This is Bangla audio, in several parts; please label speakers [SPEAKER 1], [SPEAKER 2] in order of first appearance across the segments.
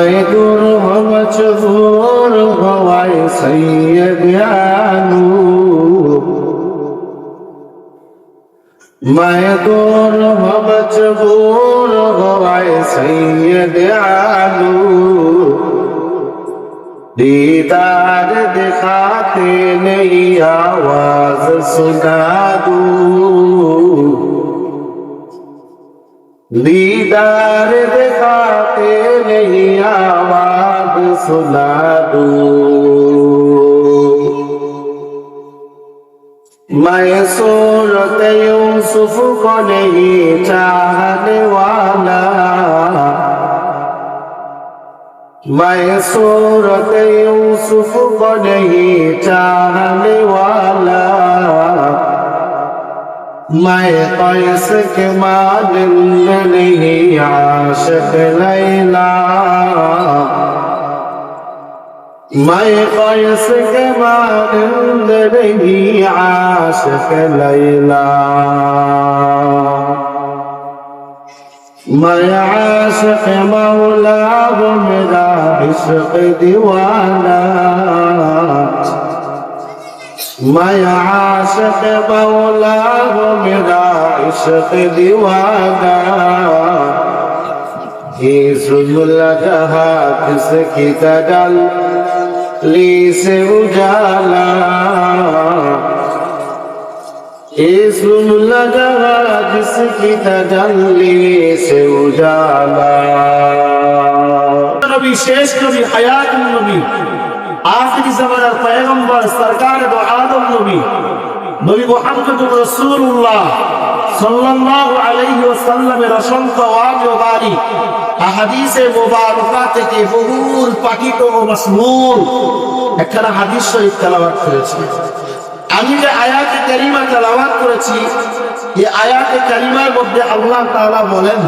[SPEAKER 1] मैं दूर हो मजबूर हवाए सैयद आलू मैं दूर हो मजबूर हवाए सैयद आलू दीदार दिखाते नहीं आवाज सुना दूं दीदार दिखाते नहीं आवाज सुना दूं मैं सूरत यूसुफ को नहीं चाहने वाला मैं सूरत यूसुफ को नहीं चाहने वाला मैं कैस के मानिंद नहीं आशिक लैला मैं कैस के मानिंद नहीं आशिक लैला मैं आशिक मौला हूँ मेरा इश्क दीवाना मैं आशिक मौला हूँ मेरा इश्क दीवाना ये जुल्म जहाँ किसकी तजल्ली से उजाला इसम लगा जिसकी तजल्ली से उजाला नबी शेष नबी हयात नबी आखिरी ज़माना पैगंबर सरकार दो आदम नबी नबी मुहम्मदुर रसूलुल्लाह সাল্লাল্লাহু আলাইহি ওয়াসাল্লামের অসংখ্য ওয়াজ ও বাণী আহাদিসে মুবারাকা থেকে বহুল পাঠিত ও মাসমুল একখানা হাদিস শরীফ তেলাওয়াত করেছি। আমি যে আয়াতে কারিমা তেলাওয়াত করেছি এই আয়াতে কারিমার মধ্যে আল্লাহ তাআলা বলেন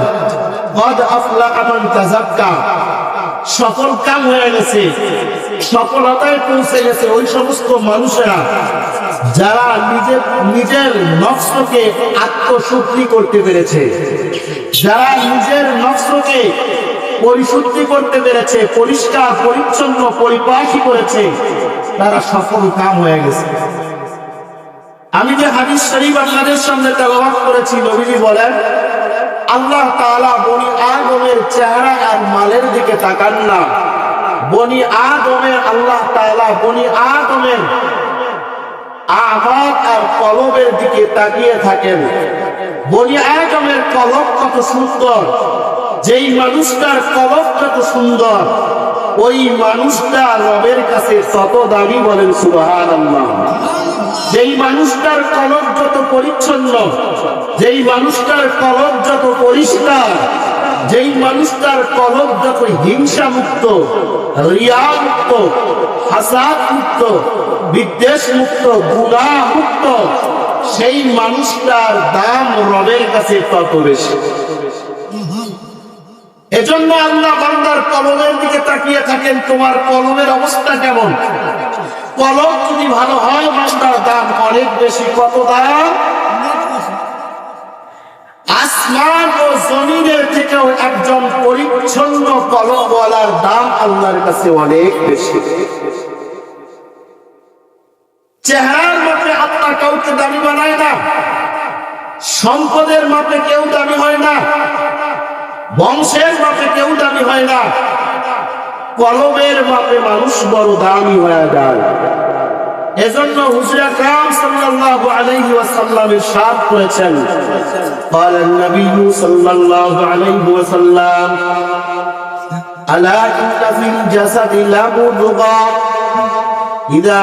[SPEAKER 1] কদ আফলাহা মান তাযাক্কা সফল কাম হয়ে গেছে সফলতায় পৌঁছে গেছে ওই সমস্ত মানুষেরা যারা নিজের নফসকে আত্মশুদ্ধি করতে পেরেছে যারা নিজের নফসকে পরিশুদ্ধি করতে পেরেছে পরিষ্কার পরিচ্ছন্ন পরিপাটি করেছে তারা সফল কাম হয়ে গেছে। আমি যে হাদিস শরীফ আপনাদের সামনে তেলাওয়াত করেছি নবীজি বলেন আল্লাহ তাআলা বনি আদমের চেহারা আর মালের দিকে তাকান না বনি আদমের আল্লাহ তাআলা বনি আদমের আমাল আর কলবের দিকে তাকিয়ে থাকেন। বনি আদমের কলব কত সুন্দর যেই মানুষটার কলব কত সুন্দর ওই মানুষটা রবের কাছে তত দামি বলেন সুবহানাল্লাহ। যেই মানুষটার কলব যত পরিচ্ছন্ন যেই মানুষটার কলব যত পরিষ্কার যেই মানুষটার কলব যত হিংসা মুক্ত রিয়া মুক্ত হাসাদ মুক্ত বিদ্বেষ মুক্ত গুনাহ মুক্ত সেই মানুষটার দাম রবের কাছে তত বেশি। এজন্য আল্লাহ বান্দার কলবের দিকে তাকিয়ে থাকেন তোমার কলবের অবস্থা কেমন। কলব যদি ভালো হয় বান্দার দাম অনেক বেশি। কত দাম? আসমান ও জমিনের থেকেও একজন পরিচ্ছন্ন কলবওয়ালার দাম আল্লাহর কাছে অনেক বেশি। চেহারার মাপে আল্লাহ কাউকে দামি বানায় না সম্পদের মাপে কেউ দামি হয় না বংশের মাপে কেউ দামি হয় না কলবের মাপে মানুষ বড় দামি হয়ে যায়। এজন্য হুজুর আকরাম সাল্লাল্লাহু আলাইহি ওয়াসাল্লাম ইরশাদ করেছেন قال النبي صلى الله عليه وسلم الا ان في الجسد لمضغة اذا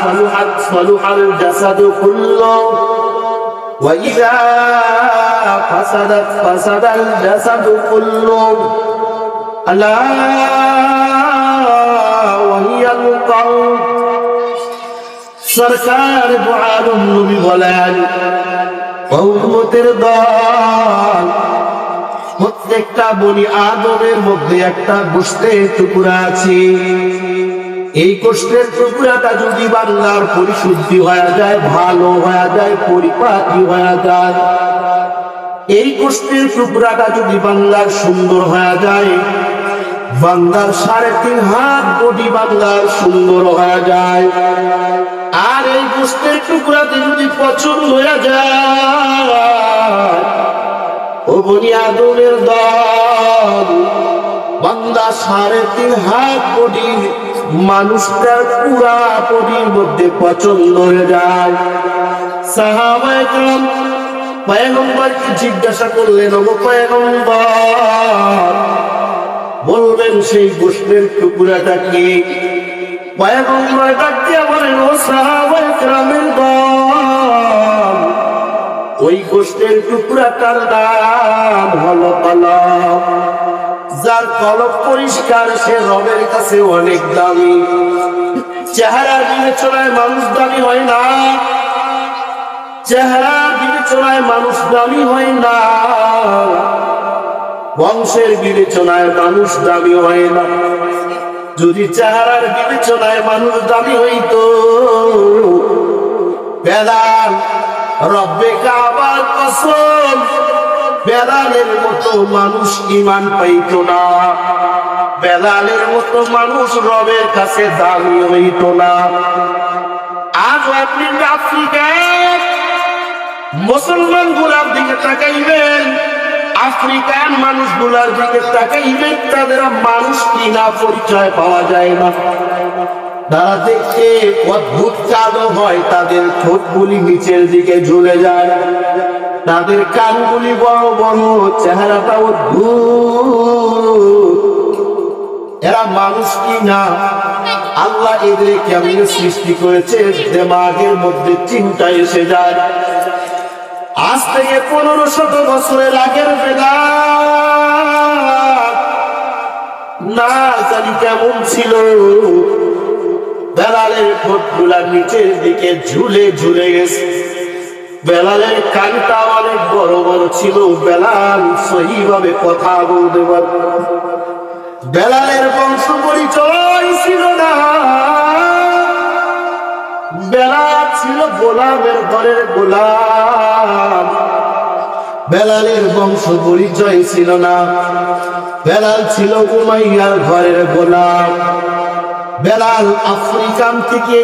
[SPEAKER 1] صلحت صلح الجسد كله واذا فسدت فسد الجسد كله الا وهي القلب সরকার দো আলম নবী বলেন উম্মতের দল প্রত্যেকটা বনি আদমের মধ্যে একটা গোশতের টুকরা আছে এই গোশতের টুকরাটা যদি বান্দার পরিশুদ্ধি হয়ে যায় ভালো হয়ে যায় পরিপাটি হয়ে যায় এই গোশতের টুকরাটা যদি বান্দার সুন্দর হয়ে যায় বান্দার 3.5 হাত বডি বান্দার সুন্দর হয়ে যায়। আর এই গোশতের টুকরাতে যদি পছন্দ হয়ে যায়, ও বনি আদমের দল, বান্দা 3.5 হাত বডি মানুষটার পুরা বডির মধ্যে পছন্দ হয়ে যায়। সাহাবায়ে কেরাম পয়গম্বরকে জিজ্ঞাসা করলেন, ও পয়গম্বর, বলবেন সেই গোশতের টুকরাটা কি? পয়গম্বর ডাক দিয়ে বলেন, ও সাহাবায়ে কেরামের দল, ওই গোশতের টুকরাটার নাম হলো কলব। যার কলব পরিষ্কার সে রবের কাছে অনেক দামি। চেহারার বিবেচনায় মানুষ দামি হয় না, চেহারার বিবেচনায় মানুষ দামি হয় না, বংশের বিবেচনায় মানুষ দামি হয় না। যদি চেহারার বিবেচনায় মানুষ দামি হইতো, বেলাল, রব্বে কাবার কসম, বেলালের মতো মানুষ ঈমান পাইতো না, বেলালের মতো মানুষ রবের কাছে দামি হইতো না। আজ আপনি আফ্রিকার মুসলমান গুলার দিকে তাকাইবেন, আফ্রিকান মানুষগুলার দিকে তাকাইবেন, তাদের মানুষ কিনা পরিচয় পাওয়া যায় না। তারা দেখতে অদ্ভুত কালো হয়, তাদের ঠোঁটগুলি নিচের দিকে ঝুলে যায়, তাদের কানগুলি বড় বড়, চেহারাটা অদ্ভুত। এরা মানুষ কিনা? আল্লাহ এদের কেমন সৃষ্টি করেছে, দিমাগের মধ্যে চিন্তা এসে যায়। আজ থেকে 1500 বছরের আগের বেলাল না জানি কেমন ছিল। বেলালের ঠোঁটগুলা নিচের দিকে ঝুলে ঝুলে গেছে, বেলালের কানটা অনেক বড় বড় ছিল, বেলাল সহিভাবে কথা বলতে পারত। বেলালের বংশ পরিচয় ছিল না, বেলাল ছিল গোলামের ঘরের গোলাম। বেলালের বংশ পরিচয় ছিল না, বেলাল ছিল উমাইয়ার ঘরের গোলাম। বেলাল আফ্রিকান থেকে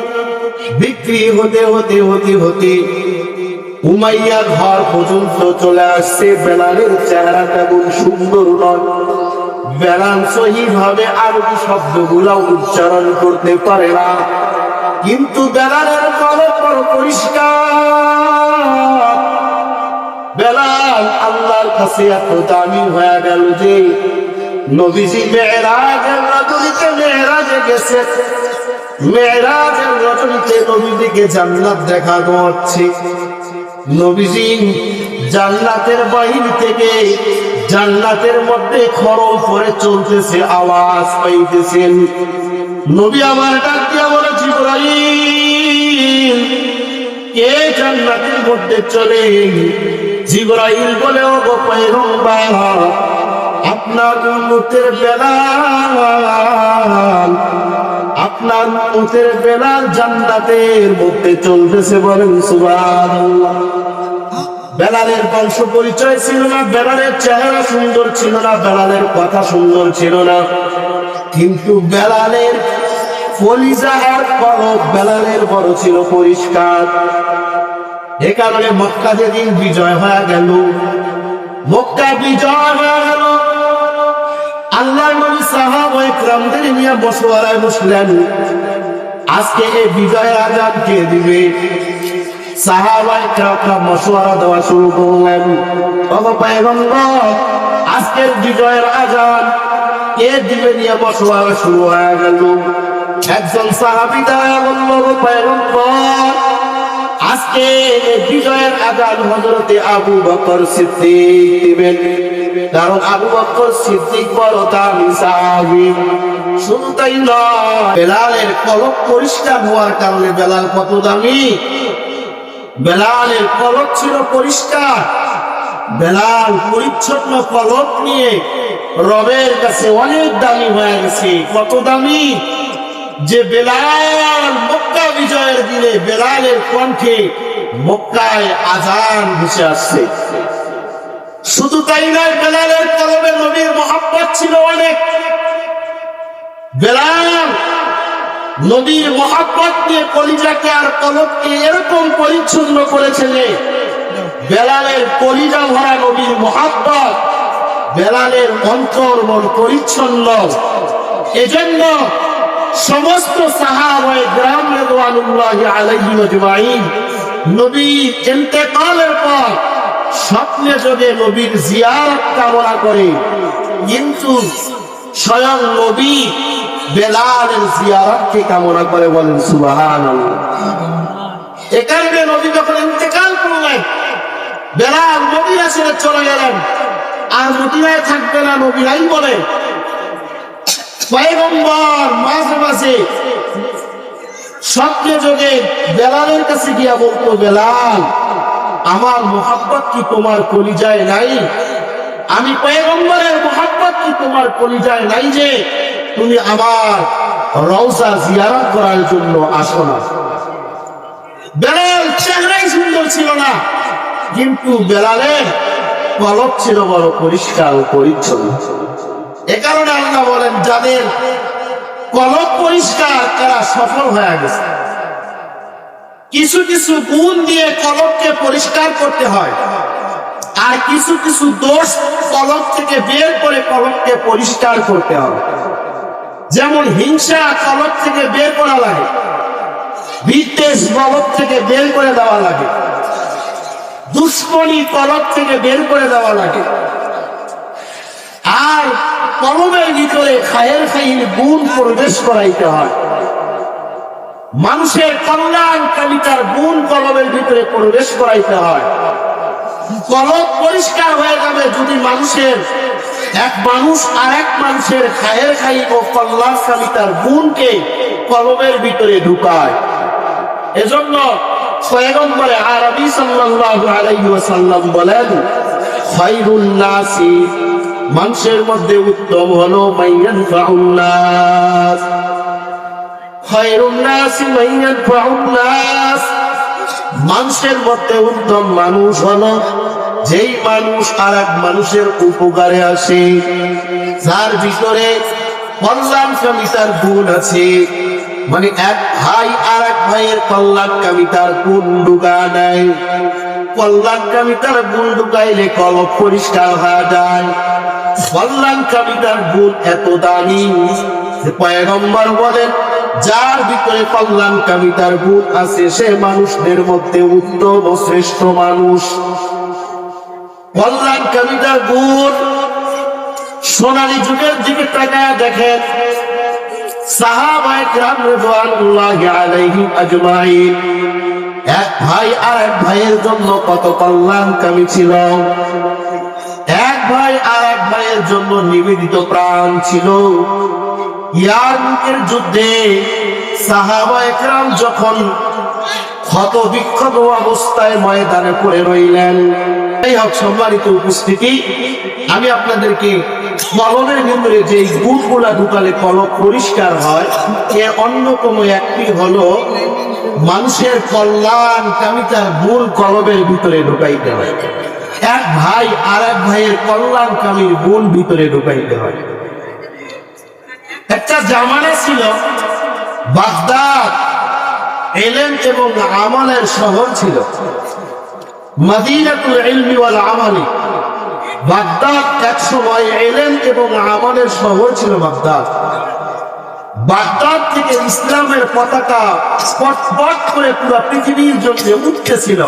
[SPEAKER 1] বিক্রি হতে হতে হতে হতে উমাইয়ার ঘর পর্যন্ত চলে আসছে। বেলালের চেহারা তেমন সুন্দর নয়, বেলাল সহিভাবে আরবি শব্দগুলো উচ্চারণ করতে পারে না, কিন্তু বেলালের কলব বড় পরিষ্কার। বেলাল আল্লাহর কাছে এত দামি হয়ে গেল যে নবীজি মেরাজের রাজনীতে মেরাজে গেছে, মেরাজের রজনীতে নবীজিকে জান্নাত দেখানো হচ্ছে। নবীজি জান্নাতের বাহির থেকে জান্নাতের মধ্যে খরম করে চলতেছে, আওয়াজ পাইতেছেন। নবী আমার ডাক দিয়া বলে, জিবরাইল, কে জান্নাতের মধ্যে চলে? জিবরাইল বলে, ও গো পয়গম্বর, আপনার উম্মতের বেলাল, আপনার উম্মতের বেলাল জান্নাতের মধ্যে চলতেছে, বলেন সুবহানাল্লাহ। বেলালের বংশ পরিচয় ছিল না, বেলালের চেহারা সুন্দর ছিল না, বেলালের কথা সুন্দর ছিল না, কিন্তু বেলালের কলিজা আর কলব বেলালের বড় ছিল পরিষ্কার। এ কারণে মক্কা যেদিন বিজয় হয়ে গেল, মক্কা বিজয় হয়ে গেল, আল্লাহর নবী সাহাবায়ে কেরামদের নিয়ে মশওয়ারায় বসলেন, আজকে এই বিজয়ের আযান কে দিবে? সাহাবায়ে কেরামরা মশওয়ারা দেওয়া শুরু করলেন, ও পয়গম্বর, আজকের বিজয়ের আযান কে দিবে নিয়ে মশওয়ারা শুরু হয়ে গেল। একজন সাহাবী দাঁড়ায় বলল, ও পয়গম্বর, আজকে বিজয়ের আযান হযরতে আবু বকর সিদ্দিক দিবেন, কারণ আবু বকর সিদ্দিক বড় দামি সাহাবী। শুধু তাই নয়, বেলালের কলব পরিষ্কার হওয়ার কারণে বেলাল কত দামি। বেলালের কলব ছিল পরিষ্কার, বেলাল পরিচ্ছন্ন কলব নিয়ে রবের কাছে অনেক দামি হয়ে গেছে। কত দামি যে বেলাল মক্কা বিজয়ের দিনে বেলালের কণ্ঠে মক্কায় আযান ভেসে আসছে। শুধু তাই নয়, বেলালের কলবে নবীর মহব্বত ছিল অনেক। বেলাল নবীর মহব্বত নিয়ে কলিজাকে আর কলবকে এরকম পরিচ্ছন্ন করেছে যে বেলালের কলিজা ভরা নবীর মহব্বত, বেলালের অন্তর মন পরিচ্ছন্ন। এজন্য সমস্ত সাহাবায়ে কেরাম রাদিয়াল্লাহু আলাইহিম আজমাইন নবীর ইন্তেকালের পর স্বপ্নে যোগে নবীর জিয়ারত কামনা করে, কিন্তু স্বয়ং নবী বেলালের জিয়ারতকে কামনা করে। বলেন সুবহানাল্লাহ। এ কারণে নবী যখন ইন্তেকাল করলেন, বেলাল মদিনা ছেড়ে চলে গেলেন, আর মদিনায় থাকবে না। নবীরাই বলে পয়গম্বর মাঝে মাঝে স্বপ্নে যোগে বেলালের কাছে গিয়া বলতো, বেলাল আমার মোহাব্বত কি তোমার কলিজায় নাই? আমি পয়গম্বরের মোহাব্বত কি তোমার কলিজায় নাই যে তুমি আমার রওজা জিয়ারত করার জন্য আসো না? বেলাল চেহারাই সুন্দর ছিল না, কিন্তু বেলালের কলব ছিল বড় পরিষ্কার ও পরিচ্ছন্ন। এ কারণে আল্লাহ বলেন, যাদের কলব পরিষ্কার তারা সফল হয়ে গেছে। কিছু কিছু গুণ দিয়ে কলবকে পরিষ্কার করতে হয়, আর কিছু কিছু দোষ কলব থেকে বের করে কলবকে পরিষ্কার করতে হয়। যেমন হিংসা কলব থেকে বের করা লাগে, বিদ্বেষ কলব থেকে বের করে দেওয়া লাগে, দুশ্মনী কলব থেকে বের করে দেওয়া লাগে। আর কলবের ভিতরে খায়ের খাইর গুণ প্রবেশ করাইতে হয়। মানুষের কল্যাণকামিতার গুণ কলবের ভিতরে প্রবেশ করাইতে হয়। কলব পরিষ্কার হয়ে যাবে যদি এক মানুষ আর এক মানুষের খায়ের খাই ও কল্যাণকামিতার গুণকে কলবের ভিতরে ঢুকায়। এজন্য পয়গম্বর আরবী সাল্লাল্লাহু আলাইহি ওয়াসাল্লাম বলেন, খায়রুন নাসি, মানুষের মধ্যে উত্তম হলো মাইয়ানফাউন নাস। খায়রুন নাসি মাইয়ানফাউন নাস, মানুষের মধ্যে উত্তম মানুষ হলো যেই মানুষ আর এক মানুষের উপকারে আসে, যার ভিতরে কল্যাণকামিতার গুণ আছে। মানে এক ভাই আর এক ভাইয়ের কল্যাণকামিতার গুণ ঢুকা নেয়। কল্যাণকামিতার গুণ ঢুকাইলে কলব পরিষ্কার হয়ে যায়। কল্যাণকামিতার গুণ এত দামি যে পয়গম্বর বলেন, যার ভিতরে কল্যাণকামিতার গুণ আছে সে মানুষদের মধ্যে উত্তম ও শ্রেষ্ঠ মানুষ। কল্যাণকামিতার গুণ সোনালী যুগের দিকে তাকায় দেখেন, সাহাবায়ে কেরাম রাদিয়াল্লাহু আলাইহিম আজমাইন এক ভাই আর এক ভাইয়ের জন্য কত কল্যাণকামী ছিল। এক ভাই আর এক ভাইয়ের জন্য নিবেদিত প্রাণ ছিল। ইয়ারমুকের যুদ্ধে সাহাবায়ে কেরাম যখন ক্ষত বিক্ষত অবস্থায় ময়দানে পড়ে রইলেন। এই হোক সম্মানিত উপস্থিতি, আমি আপনাদেরকে কলবের ভিতরে যে গুণগুলা ঢুকালে কলব পরিষ্কার হয়, এর অন্যতম একটি হলো মানুষের কল্যাণকামিতার গুণ কলবের ভিতরে ঢুকাইতে হয়। এক ভাই আর এক ভাইয়ের কল্যাণকামীর গুণ ভিতরে ঢুকাইতে হয়। একটা জামানা ছিল বাগদাদ ইলম এবং আমলের শহর ছিল, মদিনাতুল ইলমি ওয়াল আমালি। বাগদাদ এক সময় ইলম এবং আমলের শহর ছিল। বাগদাদ থেকে ইসলামের পতাকা পট করে পুরো পৃথিবীর জন্য উঠতেছিল।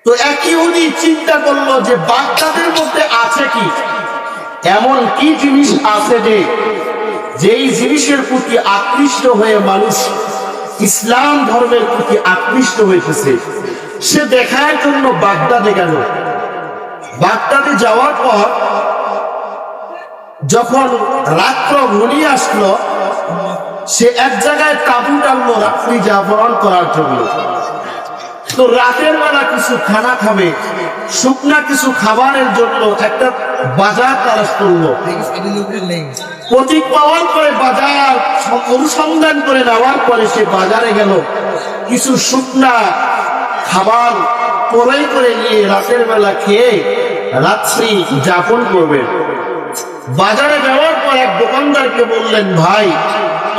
[SPEAKER 1] তো এক ইহুদি চিন্তা করলো যে বাগদাদের মধ্যে আছে কি, এমন কি জিনিস আছে যে যেই জিনিসের প্রতি আকৃষ্ট হয়ে মানুষ ইসলাম ধর্মের প্রতি আকৃষ্ট হইতেছে। সে দেখার জন্য বাগদাদে গেল। বাগদাদে যাওয়ার পর যখন রাত্র ঘনিয়ে আসলো, সে এক জায়গায় তাঁবু টানলো রাত্রি জাগরণ করার জন্য। তো রাতের বেলা কিছু খানা খাবে, শুকনা কিছু খাবারের জন্য একটা বাজার তালাশ করলো। প্রতীক পাওয়ার পরে বাজার অনুসন্ধান করে নেওয়ার পরে সে বাজারে গেল, কিছু শুকনা খাবার ক্রয় করে নিয়ে রাতের বেলা খেয়ে রাত্রি যাপন করবেন। বাজারে যাওয়ার পর এক দোকান দোকানদারকে বললেন, ভাই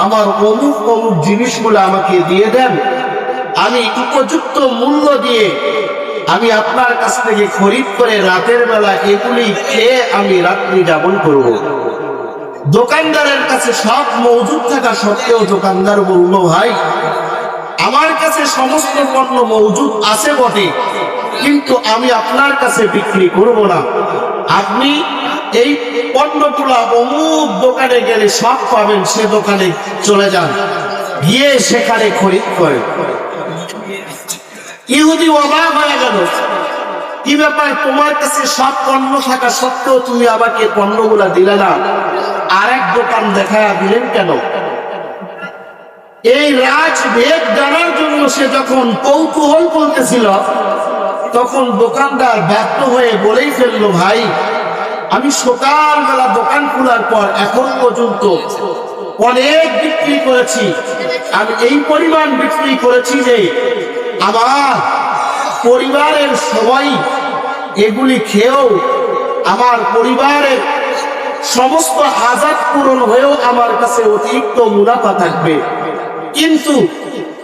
[SPEAKER 1] আমার অমুক অমুক জিনিসগুলো আমাকে দিয়ে দেন, আমি উপযুক্ত মূল্য দিয়ে আমি আপনার কাছ থেকে খরিদ করে রাতের বেলা এগুলি খেয়ে আমি রাত্রি যাপন করব। দোকানদারের কাছে সব মজুদ থাকা সত্ত্বেও দোকানদার বলল, ভাই আমার কাছে সমস্ত পণ্য মজুদ আছে বটে, কিন্তু আমি আপনার কাছে বিক্রি করব না। আপনি এই পণ্যগুলো অমুক দোকানে গেলে সব পাবেন, সে দোকানে চলে যান, গিয়ে সেখানে খরিদ করেন। ইহুদি অবাক হয়ে গেল, কি ব্যাপার, তোমার কাছে সব পণ্য থাকা সত্ত্বেও তুমি আমাকে পণ্যগুলা দিলে না, আরেক দোকান দেখায়া দিলেন কেন? এই রাজভেদ জানার জন্য সে যখন কৌতূহল করতেছিল, তখন দোকানদার ব্যর্থ হয়ে বলেই ফেললো, ভাই আমি সকালবেলা দোকান খোলার পর এখন পর্যন্ত অনেক বিক্রি করেছি, আমি এই পরিমাণ বিক্রি করেছি যে আমার পরিবারের সবাই এগুলি খেয়েও আমার পরিবারের সমস্ত হাজাত পূরণ হয়েও আমার কাছে অতিরিক্ত মুনাফা থাকবে। কিন্তু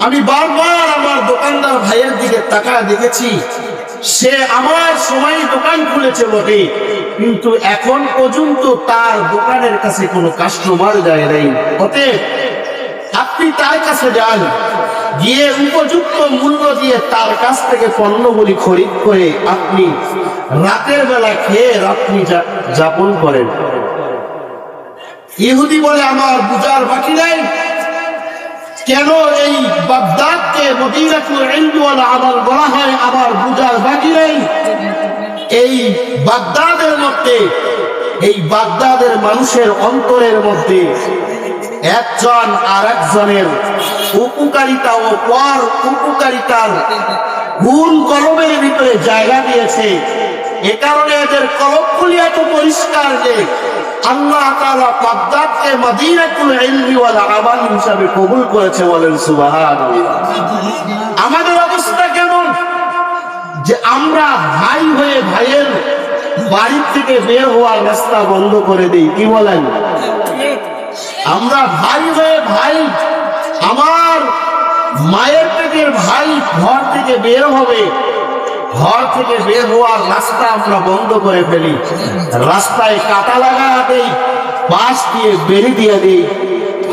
[SPEAKER 1] আমি বারবার আমার দোকানদার ভাইয়ের দিকে তাকায় দেখেছি, সে আমার সময় দোকান খুলেছে বটে, কিন্তু এখন পর্যন্ত তার দোকানের কাছে কোনো কাস্টমার যায় নাই। অতএব আপনি তার কাছে যান, গিয়ে উপযুক্ত মূল্য দিয়ে তার কাছ থেকে পণ্যগুলি খরিদ করে আপনি রাতের বেলা খেয়ে রাত্রি যাপন করেন। ইহুদি বলে, আমার বুঝার বাকি নাই, কেন এই বাগদাদকে মদিনাতুল ইলম ওয়াল আমাল বলা হয়, আমার বুঝার বাকি নাই। এই বাগদাদের মধ্যে, এই বাগদাদের মানুষের অন্তরের মধ্যে একজন আর একজনের উপকারিতা ও পর উপকারিতার গুণ কলমের ভিতরে জায়গা দিয়েছে। এ কারণে এদের কলমগুলি এত পরিষ্কার যে আল্লাহ তাআলা বাগদাদকে মদিনাতুল ইলম ওয়াল আমাল হিসাবে কবুল করেছে। বলেন সুবহানাল্লাহ। আমাদের অবস্থা কেমন যে আমরা ভাই হয়ে ভাইয়ের বাড়ি থেকে বের হওয়ার রাস্তা বন্ধ করে দিই, কি বলেন? আমরা ভাই হয়ে ভাই, আমার মায়ের পেটের ভাই ঘর থেকে বের হবে, ঘর থেকে বের হওয়ার রাস্তা আমরা বন্ধ করে ফেলি, রাস্তায় কাটা লাগা দেই, বাঁশ দিয়ে বেরি দিয়ে দেই।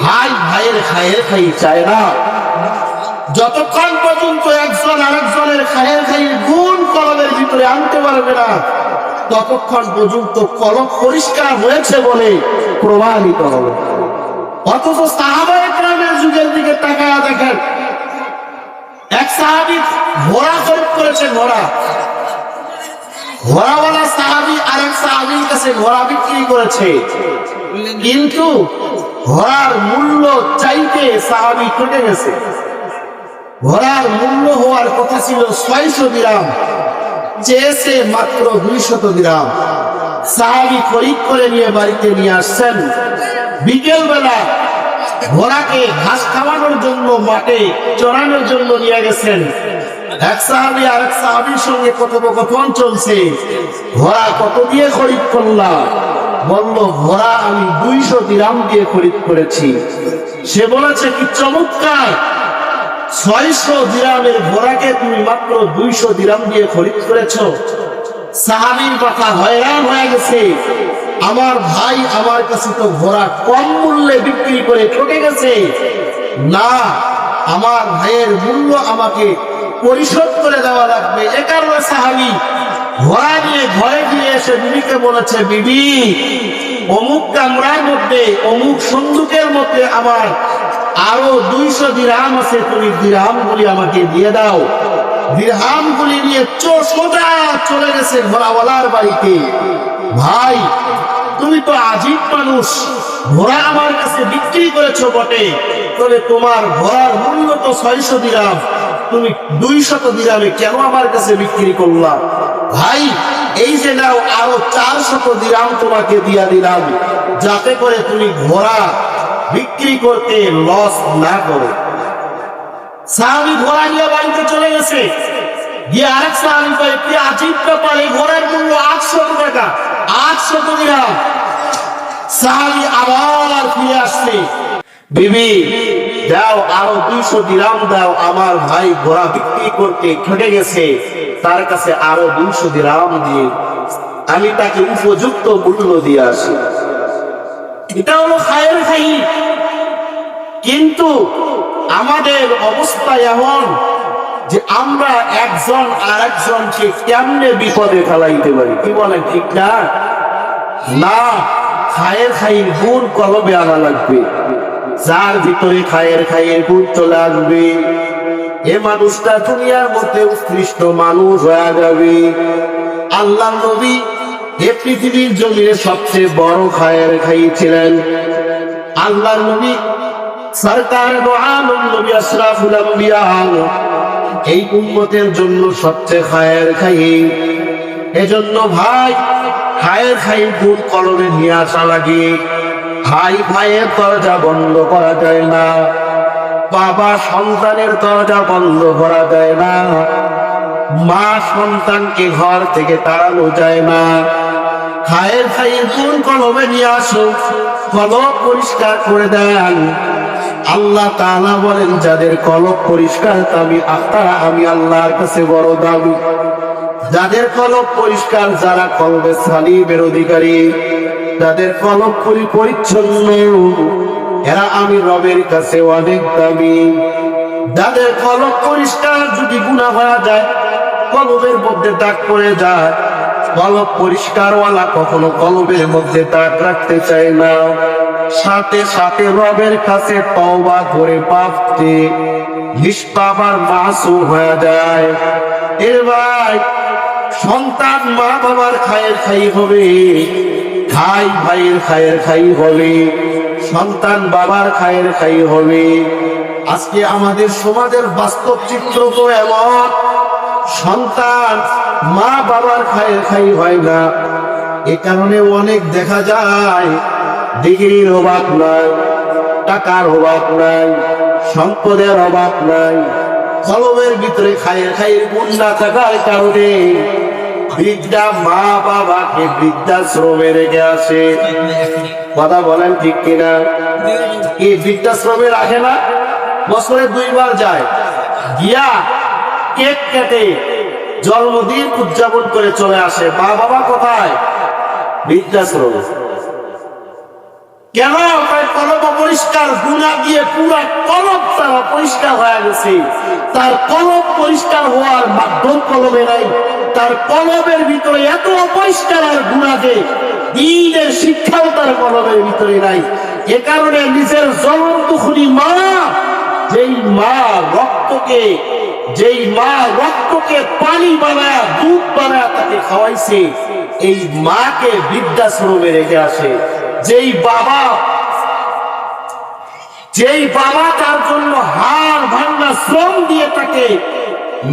[SPEAKER 1] ভাই ভাইয়ের খায়ের খাই চায় না। যতক্ষণ পর্যন্ত একজন আরেকজনের খায়ের খাই গুণ কলমের ভিতরে আনতে পারবে না, ততক্ষণ পর্যন্ত কলম পরিষ্কার হয়েছে বলে প্রমাণিত হবে। অথচ সাহাবায়ে কেরামের যুগের দিকে তাকায়া দেখেন, এক সাহাবী ঘোড়া খরিদ করেছে, ঘোড়াওয়ালা সাহাবী আরেক সাহাবীর কাছে ঘোড়া বিক্রি করেছে, কিন্তু ঘোড়ার মূল্য চাইতে সাহাবী ঠকে গেছে। ঘোড়ার মূল্য হওয়ার কথা ছিল 600 দিরহাম, চেয়েছে মাত্র 200 দিরহাম। সাহাবী খরিদ করে নিয়ে বাড়িতে নিয়ে আসছেন। বিকেল বেলা ঘোড়াকে ঘাস খাওয়ানোর জন্য মাঠে চড়ানোর জন্য নিয়ে গেছেন। এক সাহাবী আরেক সাহাবীর সঙ্গে কথোপকথন চলছে, ঘোড়া কত দিয়ে খরিদ করলা? বলল, ঘোড়া আমি 200 দিরহাম দিয়ে খরিদ করেছি। সে বলেছে, কি চমৎকার, 600 দিরহামের ঘোড়াকে তুমি মাত্র 200 দিরহাম দিয়ে খরিদ করেছো। সাহাবীর মাথা হয়রান হয়ে গেছে, আমার ভাই আমার কাছে তো ঘোড়া কম মূল্যে বিক্রি করে ঠকে গেছে, না আমার ভাইয়ের মূল্য আমাকে পরিশোধ করে দেওয়া লাগবে। এ কারণে সাহাবী ঘোড়া নিয়ে ঘরে গিয়ে এসে বিবিকে বলেছে, বিবি অমুক কামরার মধ্যে অমুক সন্দুকের মধ্যে আমার আরো 200 দিরহাম আছে, তুমি দিরহামগুলি আমাকে দিয়ে দাও। দিরহামগুলি নিয়ে সোজা চলে গেছে ঘোড়াওয়ালার বাড়িতে। ভাই তুমি তো আজীব মানুষ, ঘোড়া আমার কাছে বিক্রি করেছো বটে, তবে তোমার ঘোড়ার মূল্য তো 600 দিরহাম, তুমি 200 দিরহামে কেন আমার কাছে বিক্রি করলা? ভাই এই যে নাও, আরো 400 দিরহাম তোমাকে দিয়া দিলাম, যাতে করে তুমি ঘোড়া বিক্রি করতে লস না করো। সাহাবী ঘোড়া নিয়ে বাড়িতে চলে গেছে, গিয়ে আরেক সাহাবী কয়, কি আজীব ব্যাপার, এই ঘোড়ার মূল্য 800 টাকা, 800 দিরহাম। সাহাবী আবার ফিরে আসছে, বিবি দাও আরো 200 দিরহাম দাও, আমার ভাই ঘোড়া বিক্রি করতে ঠকে গেছে, তার কাছে আরো 200 দিরহাম দিয়ে আমি তাকে উপযুক্ত মূল্য দিয়ে আসি। এটা হলো খায়ের খাই। কিন্তু আমাদের অবস্থা এমন যে আমরা একজন আরেকজনকে কেমনে বিপদে ফেলাইতে পারি, কি বলেন ঠিক না? না, খায়ের খাইর গুণ কলবে আনা লাগবে। যার ভিতরে খায়ের খাইয়ের গুণ চলে আসবে, এ মানুষটা দুনিয়ার মধ্যে উৎকৃষ্ট মানুষ হয়ে যাবে। আল্লাহ নবী এ পৃথিবীর জমিনে সবচেয়ে বড় খায়ের খাই ছিলেন। আল্লাহ নবী সরকার দো আলম নবী আশরাফুল আম্বিয়া, এই উম্মতের জন্য সবচেয়ে খায়ের খাই। এজন্য ভাই খায়ের খাই গুণ কলমে নিয়ে আসা লাগে। ভাই ভাইয়ের দরজা বন্ধ করা যায় না, বাবা সন্তানের দরজা বন্ধ করা যায় না, মা সন্তানকে ঘর থেকে তাড়ানো যায় না। খায়ের খাইয়ের গুণ কলমে নিয়ে আসো, কলম পরিষ্কার করে দেন। আল্লাহ তাআলা বলেন, যাদের কলব পরিষ্কার আমি আল্লাহর কাছে বড় দামি। যাদের কলব পরিষ্কার, যারা কলবে সালিমের অধিকারী, যাদের কলব পরিচ্ছন্ন, এরা আমি রবের কাছে অনেক দামি। যাদের কলব পরিষ্কার, যদি গুনাহ হয়ে যায়, কলবের মধ্যে দাগ পড়ে যায়, কলব পরিষ্কারওয়ালা কখনো কলবের মধ্যে দাগ রাখতে চায় না, সাথে সাথে রবের কাছে তওবা করে পাপতে নিষ্পাপ আর মাসুম হয়ে যায়। এর ভাই সন্তান মা বাবার খায়ের খাই হবে, ভাই ভাইয়ের খায়ের খাই হবে, সন্তান বাবার খায়ের খাই হবে। আজকে আমাদের সমাজের বাস্তব চিত্র তো এমন, সন্তান মা বাবার খায়ের খাই হয় না। এ কারণে অনেক দেখা যায় ডিগ্রির অভাব নাই, টাকার অভাব নাই, সম্পদের অভাব নাই, কলমের ভিতরে খায়ের খাইয়ের গুণ না থাকার কারণে বৃদ্ধা মা বাবাকে বৃদ্ধাশ্রমে রেখে আসে। কথা বলেন ঠিক কিনা? এই বৃদ্ধাশ্রমে রাখে না, বছরে 2 বার যায়, গিয়া কেক কেটে জন্মদিন উদযাপন করে চলে আসে। মা বাবা কোথায়? বৃদ্ধাশ্রম। কেন? তার কলব পরিষ্কার, গুনাহ দিয়ে পুরা কলব তার পরিষ্কার হয়ে গেছে। তার কলব পরিষ্কার হওয়ার মাধ্যম কলবে নাই, তার কলবের ভিতরে এত অপরিষ্কার আর গুনাহ যে দ্বীনের শিক্ষাও তার কলবের ভিতরে নাই। এ কারণে নিজের জ্বলন্ত খুনি মা, যেই মা রক্তকে পানি বানায়, দুধ বানায় তাকে খাওয়াইছে, এই মাকে বৃদ্ধাশ্রমে রেখে আসে। যেই বাবা তার জন্য হাড় ভাঙা শ্রম দিয়ে তাকে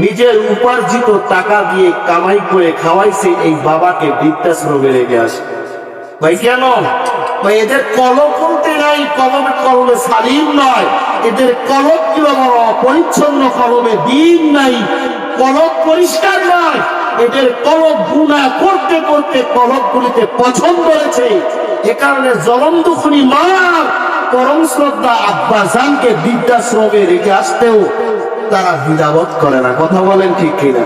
[SPEAKER 1] নিজের উপার্জিত টাকা দিয়ে কামাই করে খাওয়াইছে, এই বাবাকে বৃদ্ধাশ্রমে রেখে আসে। ভাই কেন? ভাই এদের কলব বলতে নাই, কলমে সালিম নয়, এদের কলব কি পরিচ্ছন্ন, কলমে দিন নাই, কলব পরিষ্কার নয়, এদের কলব গুনাহ করতে করতে কলব গুলিতে পছন্দ হয়েছে। এ কারণে জ্বলন্ত খুনি মা পরম শ্রদ্ধা আব্বা জানকে বৃদ্ধাশ্রমে রেখে আসতেও তারা দ্বিধাবোধ করে না। কথা বলেন ঠিক কিনা?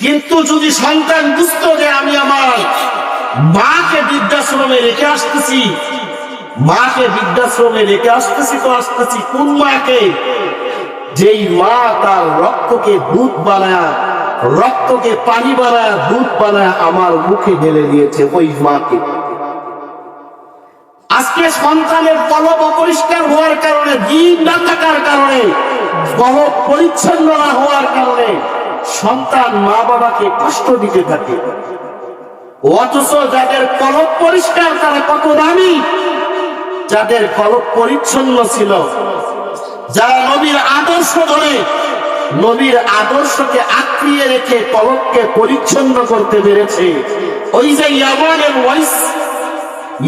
[SPEAKER 1] কিন্তু যদি সন্তান বুঝতো যে আমি আমার মাকে বৃদ্ধাশ্রমে রেখে আসতেছি, কোন মাকে? যেই মা তার রক্তকে দুধ বানায়, রক্তকে পানি বানায়, দুধ বানায় আমার মুখে ঢেলে দিয়েছে, ওই মাকে। আজকে সন্তানের কলব অপরিষ্কার হওয়ার কারণে, দিন না থাকার কারণে, কলব পরিচ্ছন্ন না হওয়ার কারণে সন্তান মা বাবাকে কষ্ট দিতে থাকে। অথচ যাদের কলব পরিষ্কার তারা কত দামি, যাদের কলব পরিচ্ছন্ন ছিল, যারা নবীর আদর্শ ধরে, নবীর আদর্শকে আঁকড়িয়ে রেখে কলবকে পরিচ্ছন্ন করতে পেরেছে। ওই যে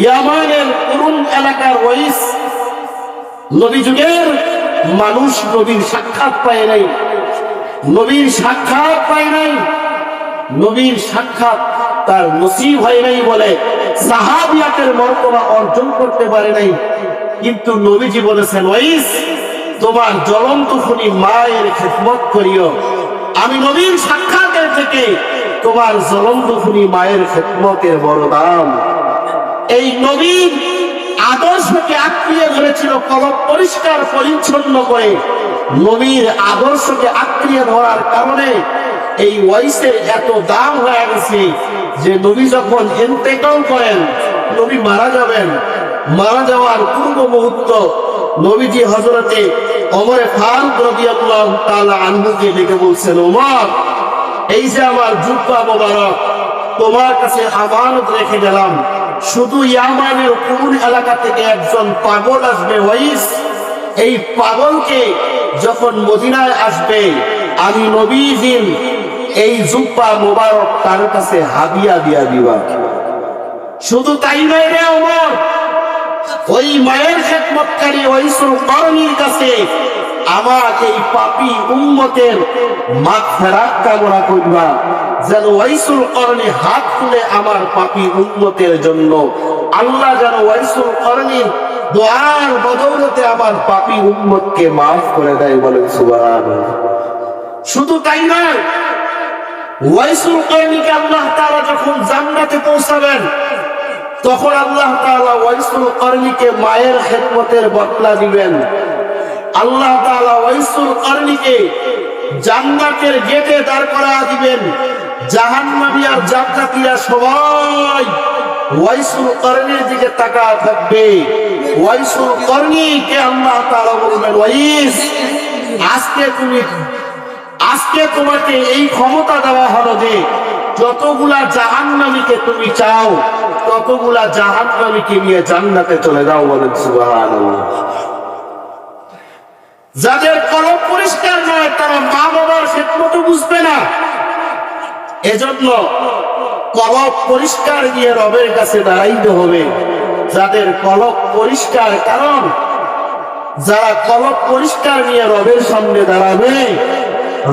[SPEAKER 1] ইয়ামানের কুরুন এলাকার ওয়াইস, নবী যুগের মানুষ নবীর সাক্ষাৎ পায় নাই, নবীর সাক্ষাৎ তার নসিব হয় নাই বলে সাহাবিয়াতের মর্তবা অর্জন করতে পারে নাই। কিন্তু নবীজি বলেছেন, ওয়াইস তোমার জ্বলন্ত খুনি মায়ের খেদমত করিও। আমি নবীর সাক্ষাতের থেকে তোমার জ্বলন্ত খুনি মায়ের খেদমতের বড় দাম। এই নবীর আদর্শকে আঁকড়িয়ে ধরেছিল কলব পরিষ্কার পরিচ্ছন্ন করে। নবীর আদর্শকে আঁকড়িয়ে ধরার কারণে এই ওয়াইসের এত দাম হয়ে গেছে যে নবী যখন ইন্তেকাল করেন, নবী মারা যাবেন, মারা যাওয়ার পূর্ব মুহূর্ত নবীজি হযরতে ওমরে ফারুক রাদিয়াল্লাহু তাআলা আনহুকে ডেকে বলছেন, ওমর, এই যে আমার জুব্বা মোবারক তোমার কাছে আমানত রেখে গেলাম, শুধু ইয়ামানের কোন এলাকা থেকে একজন পাগল আসবে ওয়াইস, এই পাগলকে যখন মদিনায় আসবে আমি নবীজির এই জুব্বা মোবারক তার কাছে হাদিয়া দিয়া দিবা। শুধু তাই নয় রে ওমর, ওই মায়ের খেদমতকারী ওয়াইসুল করনীর কাছে আমার এই পাপী উম্মতের মাগফিরাত কামনা করবা, যেন ওয়াইসুল করনী হাত তুলে আমার পাপী উম্মতের জন্য আল্লাহ যেন ওয়াইসুল করনীর দোয়ার বদৌলতে আমার পাপী উম্মতকে মাফ করে দেয়। বলেন সুবহানাল্লাহ। শুধু তাই নয়, ওয়াইসুল করনীকে আল্লাহ তাআলা যখন জান্নাতে পৌঁছাবেন তখন আল্লাহ তাআলা ওয়াইসুল করনীকে মায়ের খেদমতের বদলা দিবেন। আল্লাহ তাআলা ওয়াইসুল করনীকে জান্নাতের গেটে দাঁড় করায়া দিবেন। জাহান্নামী আর জান্নাতীরা সবাই ওয়াইসুল করনীর দিকে তাকায় থাকবে। ওয়াইসুল করনীকে আল্লাহ তাআলা বলবেন, ওয়াইস, আজকে তোমাকে এই ক্ষমতা দেওয়া হলো যে যতগুলা জাহান্নামীকে তুমি চাও ততগুলা জাহান্নামীকে নিয়ে জান্নাতে চলে যাও। বলেন সুবহানাল্লাহ। যাদের কলব পরিষ্কার নয় তারা মা বাবার খেদমত বুঝবে না। এজন্য কলব পরিষ্কার নিয়ে রবের কাছে দাঁড়াইতে হবে। যাদের কলব পরিষ্কার, কারণ যারা কলব পরিষ্কার নিয়ে রবের সামনে দাঁড়াবে,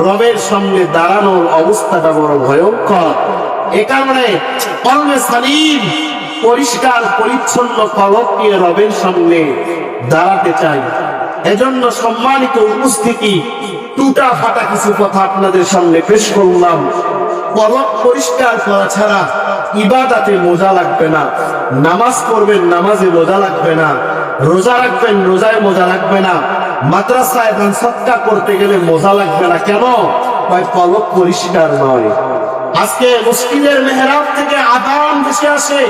[SPEAKER 1] রবের সামনে দাঁড়ানোর অবস্থাটা বড় ভয়ঙ্কর। এ কারণে কলবে সালিম পরিষ্কার পরিচ্ছন্ন কলব নিয়ে রবের সামনে দাঁড়াতে চাই। এজন্য সম্মানিত উপস্থিতি, টুটা ফাটা কিছু কথা আপনাদের সামনে পেশ করলাম। কলব পরিষ্কার করা ছাড়া ইবাদতে মজা লাগবে না। নামাজ পড়বেন, নামাজে মজা লাগবে না। রোজা রাখবেন, রোজায় মজা লাগবে না। মাদ্রাসায় দান সদকা করতে গেলে মজা লাগবে না। কেন? কলব পরিষ্কার নয়। আজকে মসজিদের মেহরাব থেকে আযান ভেসে আসে,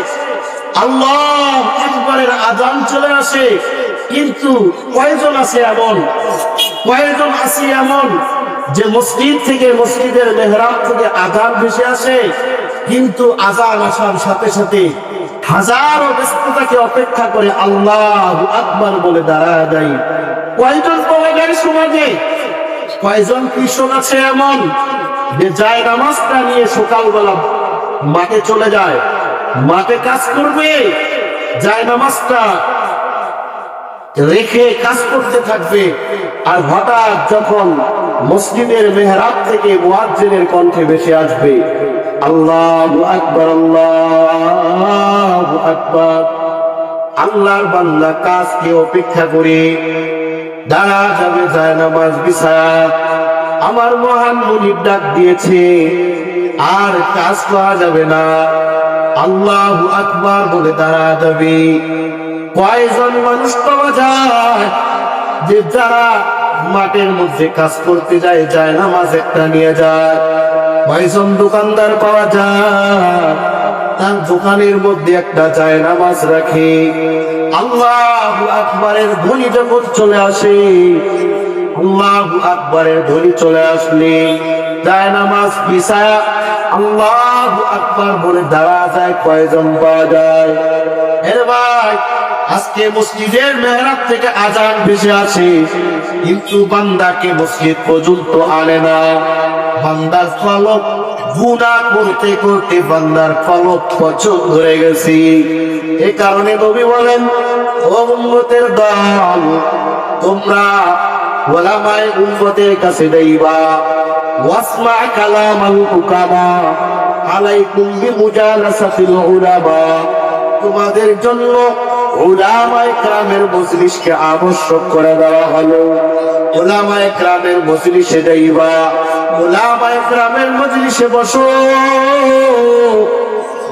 [SPEAKER 1] আল্লাহু আকবারের আযান চলে আসে, কিন্তু কয়জন আছে এমন যে মসজিদ থেকে, মসজিদের মেহরাব থেকে আযান ভেসে আসে, কিন্তু আযান আসার সাথে সাথে হাজারো ব্যস্ততাকে অপেক্ষা করে আল্লাহু আকবার বলে দাঁড়ায় যায়। কয়জন পাওয়া যায় সমাজে? কয়জন কৃষক আছে এমন যে যায় নামাজটা নিয়ে সকালবেলা মাঠে চলে যায়, মাঠে কাজ করবে, যায় নামাজটা রেখে কাজ করতে থাকবে, আর হঠাৎ যখন মসজিদের মেহরাব থেকে মুয়াজ্জিনের কণ্ঠে ভেসে আসবে আল্লাহু আকবার, আল্লাহু আকবার, আল্লাহর বান্দা কাজকে অপেক্ষা করে দাঁড়া যাবে, যায় নামাজ বিছায়া, আমার মহান মুনিব ডাক দিয়েছে, আর কাজ করা যাবে না, আল্লাহু আকবার বলে দাঁড়া যাবে। কয়জন মানুষ পাওয়া যায় যে যারা মাঠের মধ্যে কাজ করতে যায়, যায় নামাজ একটা নিয়ে যায়। কয়জন দোকানদার পাওয়া যায় তার দোকানের মধ্যে একটা যায় নামাজ রাখে। আল্লাহু আকবারের ধ্বনি যখন চলে আসে, আল্লাহু আকবারের ধ্বনি চলে আসলে যায় নামাজ বিছায়া আল্লাহু আকবার বলে দাঁড়া যায়। কয়জন পাওয়া যায়? এর ভাই, আজকে মসজিদের মেহরাব থেকে আযান ভেসে আসে, কিন্তু বান্দাকে মসজিদ পর্যন্ত আনে না। বান্দার কলব গুনাহ করতে করতে বান্দার কলব পচন ধরে গেছে। এই কারণে নবী বলেন, ও উম্মতের দল, তোমরা ওলামায়ে উম্মতের কাছে যাইবা, ওয়াসমা কালামাল হুকামা, আলাইকুম বিমুজালাসাতিল উলামা, তোমাদের জন্য উলামায়ে কেরামের মজলিসকে আবশ্যক করে দেওয়া হলো। উলামায়ে কেরামের মজলিসে যাইবা, উলামায়ে কেরামের মজলিসে বসো,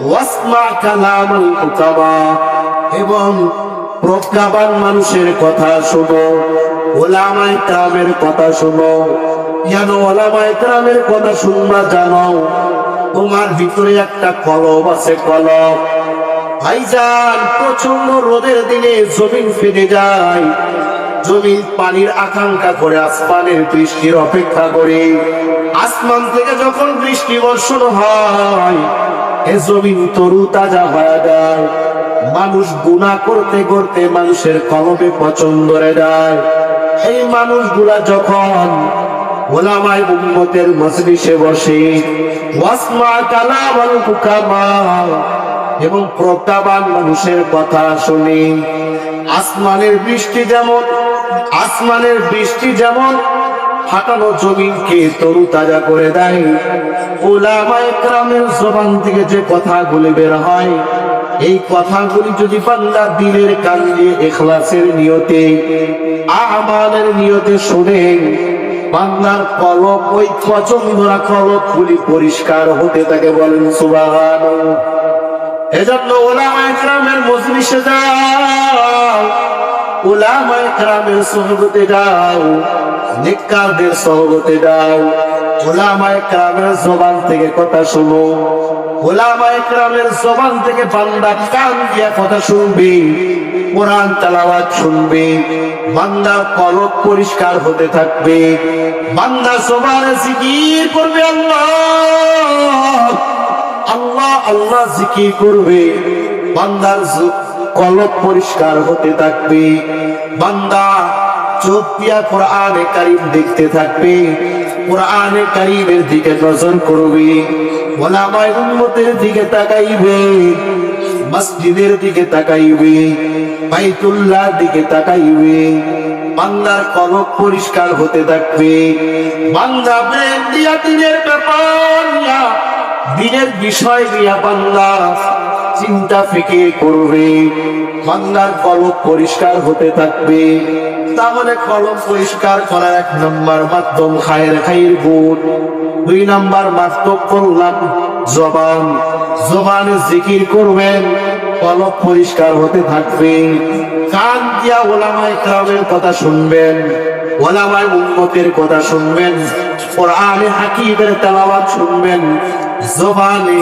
[SPEAKER 1] ওয়াসমা কালামাল হুকামা, এবং প্রজ্ঞাবান মানুষের কথা শোনো, উলামায়ে কেরামের কথা শোনো। কেন উলামায়ে কেরামের কথা শুনবা জানো? তোমার ভিতরে একটা কলব আছে, কলব। ভাইজান, প্রচন্ড রোদের দিনে জমিন ফেটে যায়, জমিন পানির আকাঙ্ক্ষা করে, আসমানের বৃষ্টির অপেক্ষা করে। আসমান থেকে যখন বৃষ্টি বর্ষণ হয়, এ জমিন তরু তাজা হয়ে যায়। মানুষ গুনাহ করতে করতে মানুষের কলবে পচন ধরে যায়। এই মানুষগুলা যখন উলামায়ে উম্মতের মজলিসে বসে, ওয়াসমা কালামাল হুকামা, এবং প্রজ্ঞাবান মানুষের কথা শুনে, আসমানের বৃষ্টি যেমন ফাটানো জমিনকে তরু তাজা করে দেয়, উলামায়ে কেরামের জবান থেকে যে কথাগুলি বের হয়, এই কথাগুলি যদি বান্দা দিলের কান দিয়ে ইখলাসের নিয়তে, আমানের নিয়তে শুনে, বান্দার কলব, ওই পচন ধরা কলবগুলি পরিষ্কার হতে থাকে। বলেন সুবহানাল্লাহ। এজন্য উলামায়ে কেরামের মজলিসে যাও, উলামায়ে কেরামের সুহবতে যাও, নেককারদের সুহবতে যাও, উলামায়ে কেরামের জবান থেকে কথা শুনো। উলামায়ে কেরামের জবান থেকে বান্দা কান দিয়া কথা শুনবে, কোরআন তেলাওয়াত শুনবে, বান্দার কলব পরিষ্কার হতে থাকবে। বান্দা জবানে জিকির করবে, আল্লাহ আল্লাহ আল্লাহ জিকির করবে, বান্দার কলব পরিষ্কার হতে থাকবে। বান্দা চোখ দিয়া কোরআনে কারীম দেখতে থাকবে, কোরআনে কারীমের দিকে নজর করবে, উলামায়ে উম্মতের দিকে তাকাইবে, মসজিদের দিকে তাকাইবে, বাইতুল্লাহর দিকে তাকাইবে। বান্দার কলব পরিষ্কার হতে থাকবে। বান্দা ব্রেন দিয়া দিনের ব্যাপার নিয়া, দিনের বিষয় নিয়া বান্দা চিন্তা ফিকির করবে, বান্দার কলব পরিষ্কার হতে থাকবে। তাহলে কলব পরিষ্কার করার 1 নম্বর মাধ্যম খায়ের গুণ। 2 নম্বর মাধ্যম করলাম জবান। জবানে জিকির করবেন, কলব পরিষ্কার হতে থাকবে। কান দিয়া উলামায়ে কেরামের কথা শুনবেন, উলামায়ে উম্মতের কথা শুনবেন, কোরআনে হাকিমের তেলাওয়াত শুনবেন। জবানে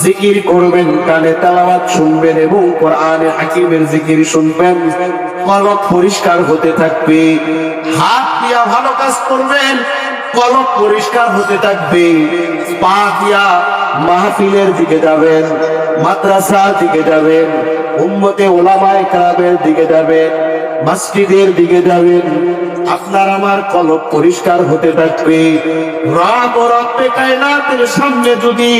[SPEAKER 1] জিকির করবেন, কানে তেলাওয়াত শুনবেন, এবং কোরআনে হাকিমের জিকির শুনবেন। কলব পরিষ্কার হতে থাকবে। হাত দিয়া ভালো কাজ করবেন, কলব পরিষ্কার হতে থাকবে। পা দিয়া মাহফিলের দিকে যাবেন, মাদ্রাসার দিকে যাবেন, উম্মতে উলামায়ে কেরামের দিকে যাবেন, মসজিদের দিকে যাবেন। আপনার আমার কলব পরিষ্কার হতে থাকবে। রব্বে কায়নাতের সামনে যদি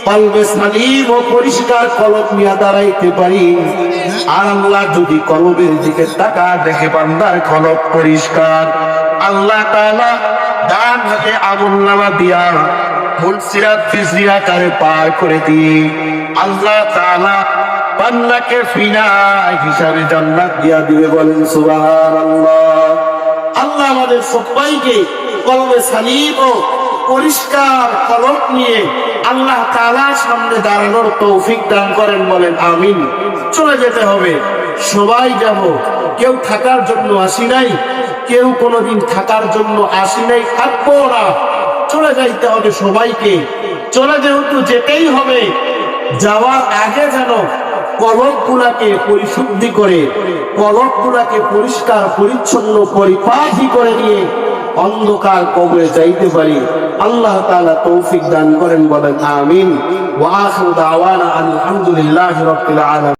[SPEAKER 1] কলবে সালিম ও পরিষ্কার কলব নিয়ে দাঁড়াইতে পারি, আর আল্লাহ যদি কলবের দিকে তাকা দেখে বান্দার কলব পরিষ্কার, আল্লাহ তাআলা ডান হাতে আমলনামা দিয়া ফুলসিরাত ফিজরিয়া করে পার করে দিয়ে আল্লাহ তাআলা বান্দাকে ফিনা হিসাবে জান্নাত দিয়া দিবে। বলেন সুবহানাল্লাহ। আল্লাহ আমাদের সবাইকে কলবে সালিম ও পরিষ্কার কলব নিয়ে আল্লাহ তাআলার সামনে দাঁড়ানোর তৌফিক দান করেন। বলেন আমিন। চলে যেতে হবে, সবাই যাব। কেউ থাকার জন্য আসি নাই, কেউ কোনোদিন থাকার জন্য আসি নাই, থাকবো না। চলে যাইতে হবে সবাইকে। চলে যেহেতু যেতেই হবে, যাওয়ার আগে যেন কলবগুলাকে পরিশুদ্ধি করে, কলবগুলাকে পরিষ্কার পরিচ্ছন্ন পরিপাটি করে নিয়ে অন্ধকার কবরে যাইতে পারি। আল্লাহ তাআলা তৌফিক দান করেন। বলেন আমিন। ওয়া আখিরু দাওয়ানা আলহামদুলিল্লাহি রাব্বিল আলামিন।